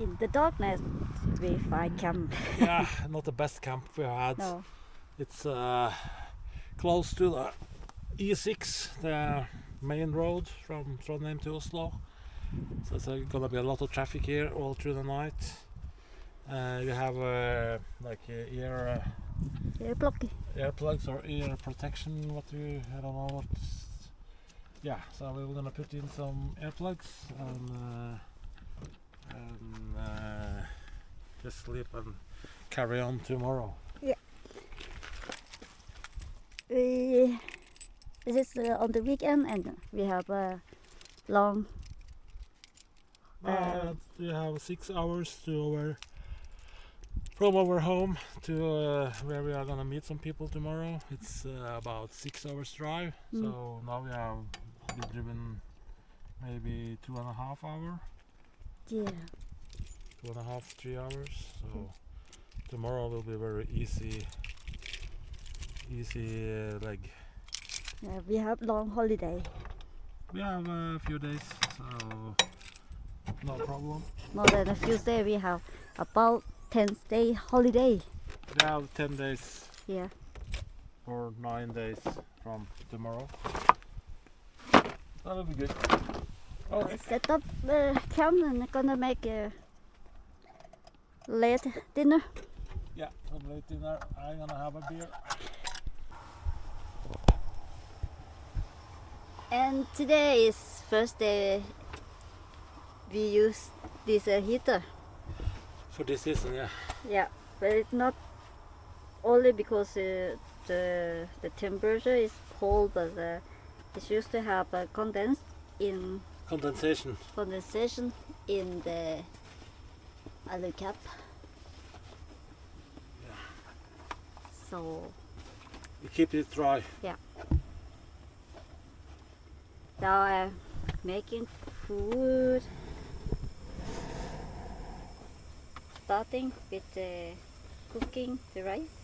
in the darkness we find camp. Yeah, not the best camp we had. No. It's close to the E6, the main road from Trondheim to Oslo. So there's gonna be a lot of traffic here all through the night. You have like earplugs or ear protection. I don't know what. Yeah, so we're gonna put in some earplugs and just sleep and carry on tomorrow. Yeah. This is on the weekend, and we have a long. We have 6 hours from our home to where we are gonna meet some people tomorrow. It's about 6 hours drive. So now we have been driven maybe 2.5 hours. Yeah. 2.5, 3 hours. So tomorrow will be very easy leg. Yeah, we have long holiday. We have a few days, so no problem. More than a few days. We have about 10-day holiday. We have 10 days. Yeah. Or 9 days from tomorrow. That'll be good. Okay. Set up the camp and gonna make a late dinner. Yeah, some late dinner. I'm gonna have a beer. And today is first day we use this heater. For this season, yeah. Yeah, but it's not only because the temperature is cold, but it's used to have a condensation in the alucap. Yeah. So You keep it dry. yeah. Now I'm making food. Starting with cooking the rice.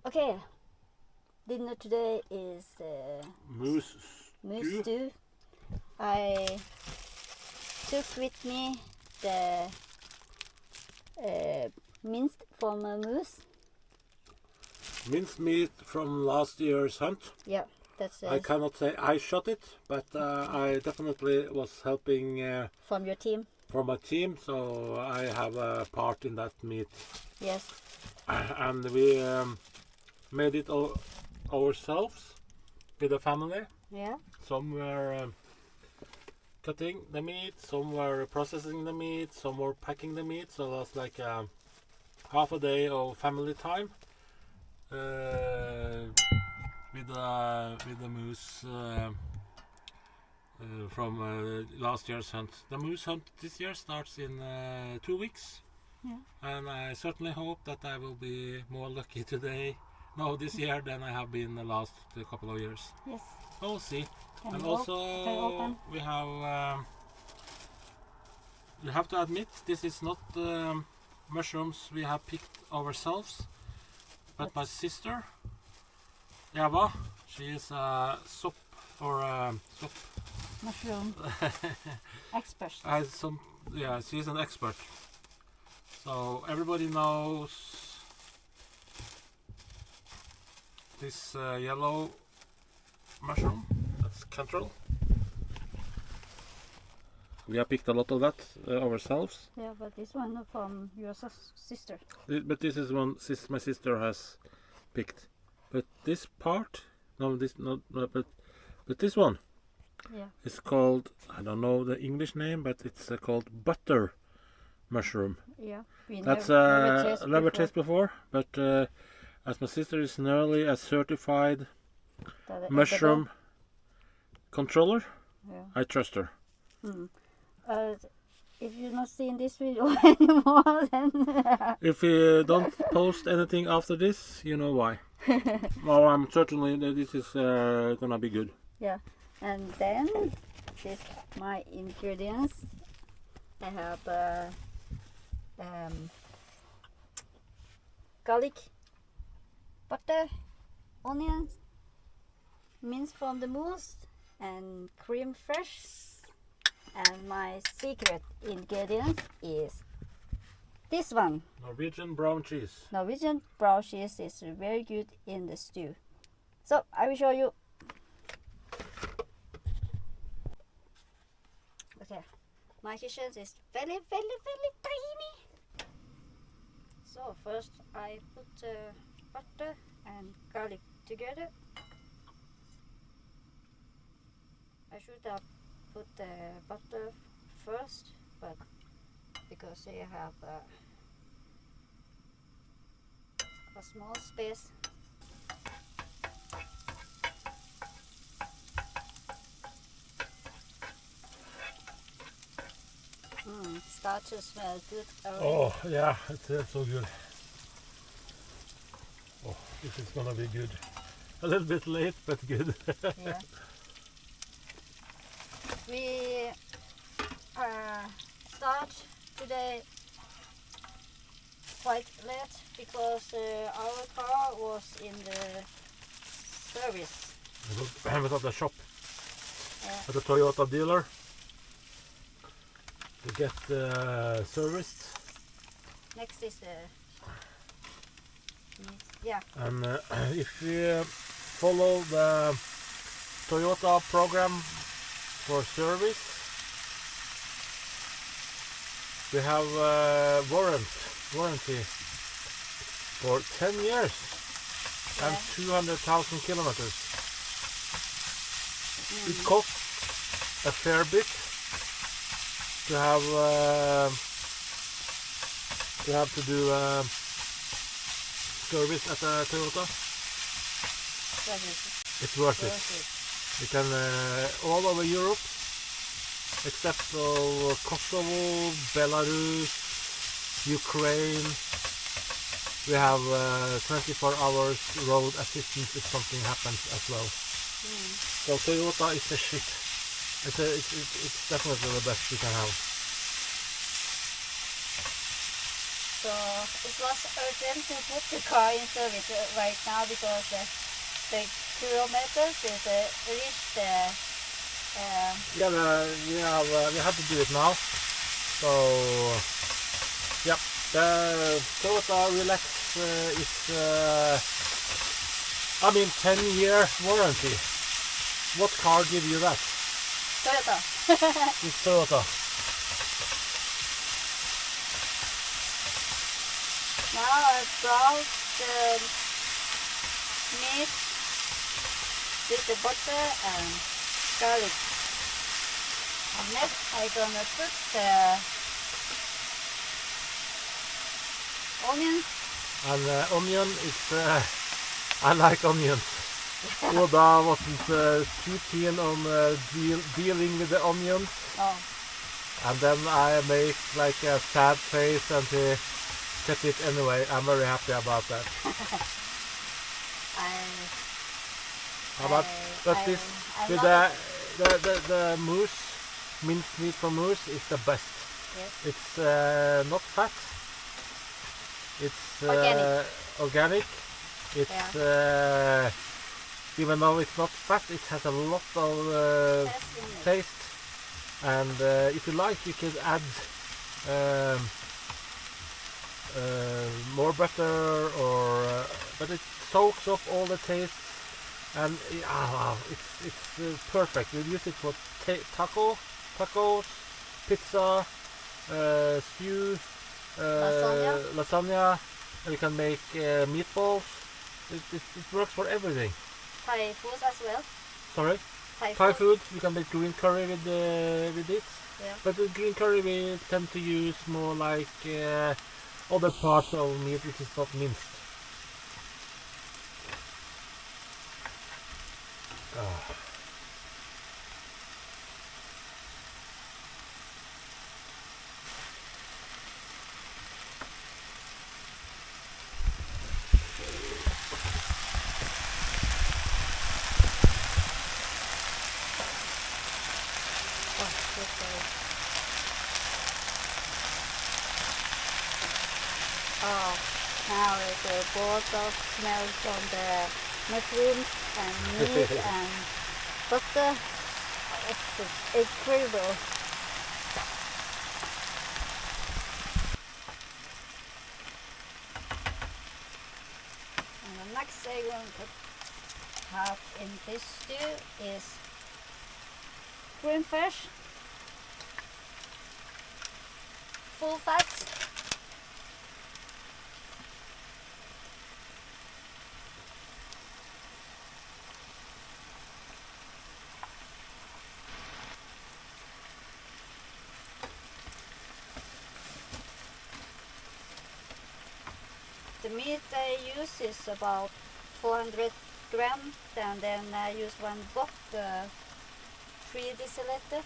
Okay, dinner today is Moose stew. I took with me the minced from a moose. Minced meat from last year's hunt. Yeah, that's I cannot say I shot it, but I definitely was helping from your team. for my team, so I have a part in that meat. Yes. And we made it all ourselves with the family. Yeah. Some were cutting the meat, some were processing the meat, some were packing the meat. So that's like half a day of family time with the moose from last year's hunt. The moose hunt this year starts in 2 weeks. Yeah. And I certainly hope that I will be more lucky this year than I have been the last couple of years. Yes. We'll see. Can And you also we have you have to admit this is not mushrooms we have picked ourselves, but my sister Eva, she is a soap Mushroom expert. She's an expert. So everybody knows this yellow mushroom. That's cantrell. We have picked a lot of that ourselves. Yeah, but this one from your sister. But this is one my sister has picked. But this part, but this one. Yeah. It's called, I don't know the English name, but it's called butter mushroom. Yeah. That's never tasted before, but as my sister is nearly a certified mushroom controller, yeah. I trust her. If you're not seeing this video anymore, then if you don't post anything after this, you know why. Well, I'm certainly this is gonna be good. Yeah, and then this my ingredients. I have garlic, butter, onions, minced from the moose, and cream fresh. And my secret ingredient is this one. Norwegian brown cheese. Norwegian brown cheese is very good in the stew. So I will show you. Okay, my kitchen is very tiny. So first I put butter and garlic together. I should have put the butter first, but because I have a small space. Start to smell good already. Oh yeah, it's so good. Oh, this is gonna be good. A little bit late, but good. Yeah. We start today quite late because our car was in the service. I was at the shop Yeah. at the Toyota dealer to get serviced. Next is the yeah. And if you follow the Toyota program for service, we have warranty for 10 years and 200,000 kilometers. It costs a fair bit to have to do service at a Toyota. It's worth it. You can all over Europe, except for Kosovo, Belarus, Ukraine. We have 24 hours road assistance if something happens as well. So Toyota is the shit. It's definitely the best you can have. So it was urgent to put the car in service right now because the kilometers is reached the Yeah, we have to do it now. So yeah, the Toyota Relax is 10-year warranty. What car give you that? Toyota. It's Toyota. Now I brown the meat with the butter and garlic. And next I'm gonna put the onion. And onion, it's I like onions. Oda wasn't too keen on dealing with the onions, Oh, and then I make like a sad face and he kept it anyway. I'm very happy about that. But this I'm with not the moose, minced meat from moose is the best. yes. It's not fat. It's organic. It's even though it's not fat, it has a lot of taste. And if you like, you could add more butter, or but it soaks up all the taste. And it's perfect. You use it for tacos, pizza, stew, lasagna. And you can make meatballs. It works for everything. Thai food as well. Sorry, Thai food. You can make green curry with it. Yeah. But the green curry we tend to use more like other parts of meat which is not minced. Oh, now the both of smells from the mushrooms and meat and butter. It's incredible. And the next thing we're going to have in this stew is green fish, full fat. The meat I use is about 400 grams, and then I use one book, 3 deciliter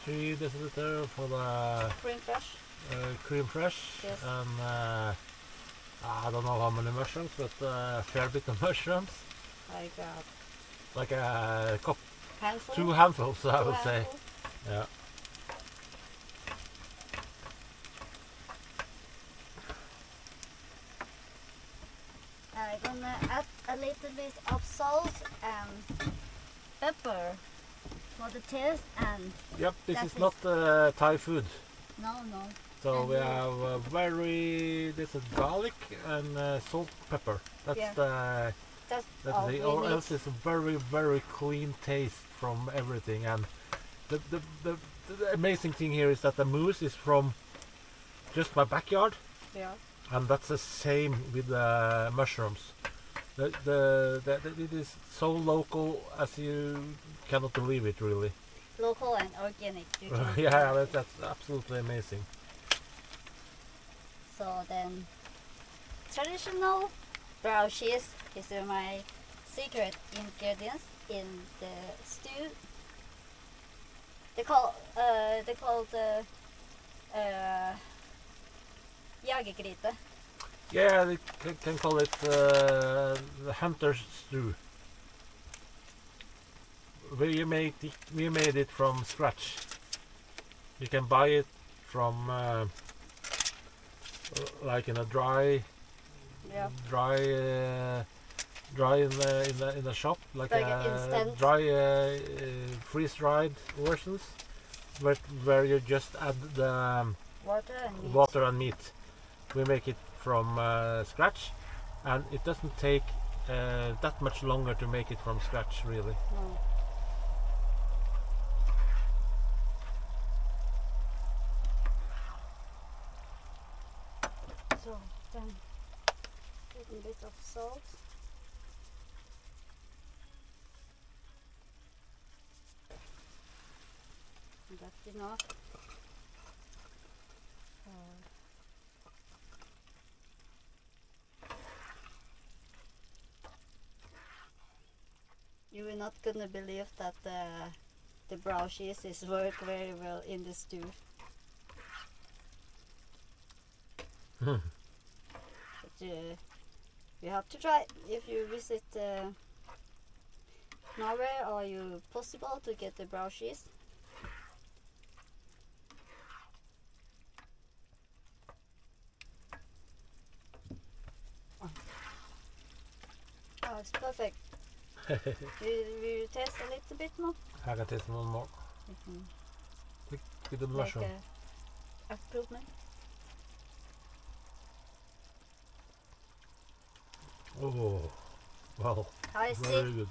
3 deciliter for the cream fresh. cream fresh, Yes. and I don't know how many mushrooms, but a fair bit of mushrooms, Like like a cup, handful. 2 handfuls, I Two would say. handful. Yeah. I'm gonna add a little bit of salt and pepper for the taste, and Yep, this That is is- not Thai food. no. So And we you- have this is garlic and salt, pepper. That's Yeah. that's all the, we or need. else it's a very clean taste from everything. And the amazing thing here is that the moose is from just my backyard, Yeah. and that's the same with the mushrooms. It is so local as you cannot believe it, really. Local and organic. You can Yeah, that's absolutely amazing. So then, traditional brown cheese is my secret ingredients in the stew. They call the jagergryte. Yeah, they can call it the hunter's stew. We made it from scratch. You can buy it from like in a dry Yeah. dry in the shop, like Like a instant. dry freeze dried versions, where you just add the Water and meat. water and meat. We make it from scratch, and it doesn't take that much longer to make it from scratch, really. No. So then, a little bit of salt. And that's enough. You will not gonna believe that the brown cheese is work very well in the stew. Hmm. But you have to try if you visit Norway, or you possible to get the brown cheese. Oh, it's perfect. Will you taste a little bit more? I can taste one more with the Like mushroom. improvement. Oh, well, I see. very good.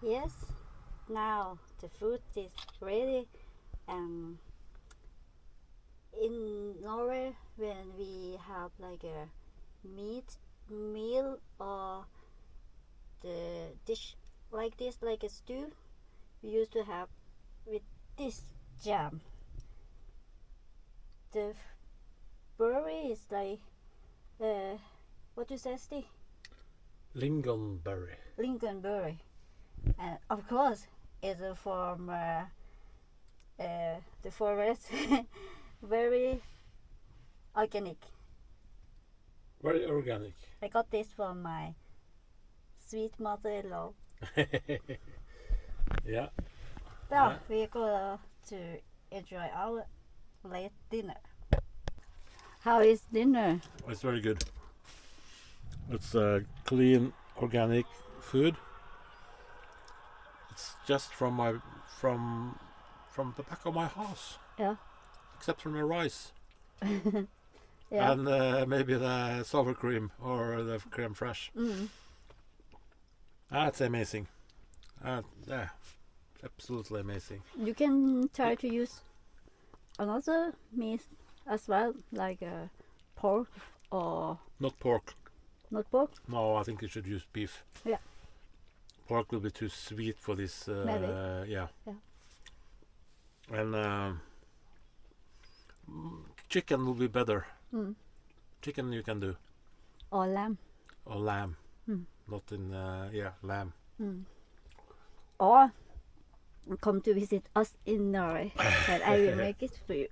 Yes, now the food is ready. In Norway, when we have like a meat meal or the dish like this, like a stew, we used to have with this jam. The berry is like, what you say, Stig? Lingonberry. Lincolnberry. And of course, it's from the forest, very organic. Very organic. I got this from my sweet mother-in-law. Yeah. Now we're going to enjoy our late dinner. How is dinner? It's very good. It's clean, organic food. It's just from the back of my house. Yeah. Except for the rice. Yeah. And maybe the sour cream or the creme fraiche. That's amazing. Yeah, absolutely amazing. You can try to use another meat as well, like pork or Not pork. not pork. No, I think you should use beef. Yeah. Pork will be too sweet for this. Maybe. Yeah. Yeah. And chicken will be better. Chicken you can do. Or lamb. Or lamb. Not in, lamb. Or come to visit us in Norway, and I will make it for you.